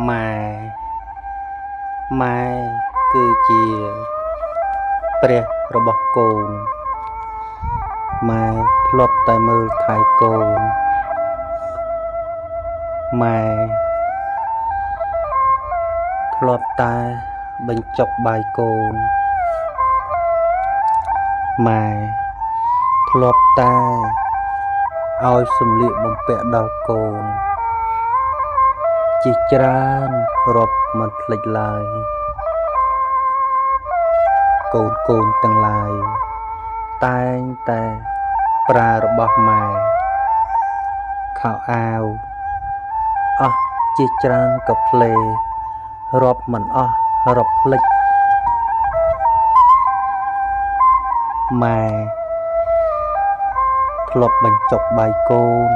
ម៉ែម៉ែគឺជាព្រះរបស់កូនម៉ែធ្លាប់តែមើលថែកូនម៉ែធ្លាប់តែបញ្ចុកបាយកូនម៉ែធ្លាប់តែឲ្យសម្លៀកបំពាក់ដល់កូនជាច្រើនរាប់មិនភ្លេចឡើយកូនទាំងឡាយតែងតែប្រើរបស់ម៉ែខោអាវអស់ជាច្រើនកាផ្លេរាប់មិនអស់រាប់ភ្លេចម៉ែធ្លាប់បញ្ចុកបាយកូន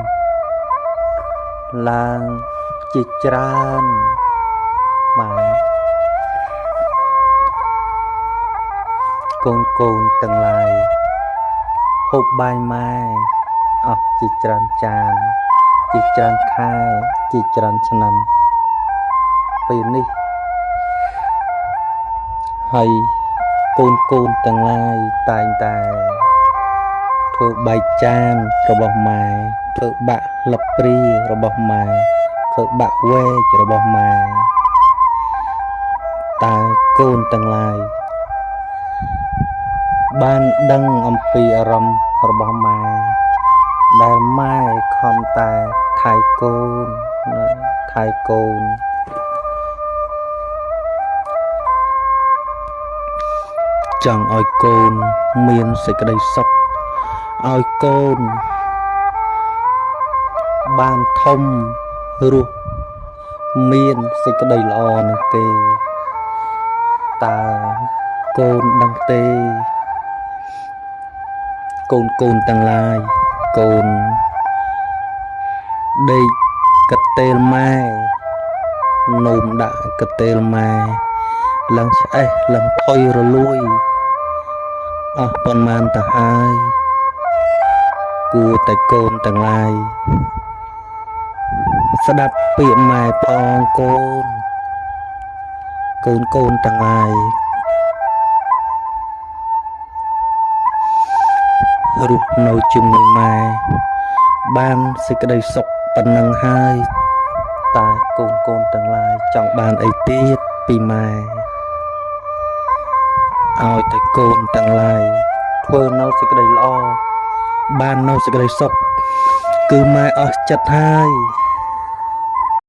ឡើងជាច្រើនម៉ែកូនទាំងឡាយហូបបាយម៉ែអស់ជាច្រើនចានជាច្រើនខែជាច្រើនឆ្នាំពេលនេះហើយកូនទាំងឡាយតែងតែធ្វើបាយចានរបស់ម៉ែធ្វើបាក់លឹបព្រីរបស់ម៉ែធ្វើបាក់វែករបស់ម៉ែតើកូនទាំងឡាយបានដឹងអំពីអារម្មណ៍របស់ម៉ែដែលម៉ែខំតែថែកូនថែកូនចង់ឲ្យកូនមានសេចក្តីសុខឲ្យកូនបានធំរស់មានសេចក្តីល្អនោះទេតើកូនដឹងទេកូនទាំងឡាយកូនដេកកតេលម៉ែនោមដាក់កតេលម៉ែឡើងឆ្អេះឡើងផុយរលួយអស់ប៉ុន្មានទៅហើយគួរតែកូនទាំងឡាយស្ដាប់ពាក្យម៉ែផងកូនទាំងឡាយរស់នៅជាមួយម៉ែបានសេចក្តីសុខប៉ុណ្ណឹងហើយតើកូនទាំងឡាយចង់បានអីទៀតពីម៉ែឲ្យតែកូនទាំងឡាយធ្វើនៅសេចក្តីល្អបាននៅសេចក្តីសុខគឺម៉ែអស់ចិត្តហើយ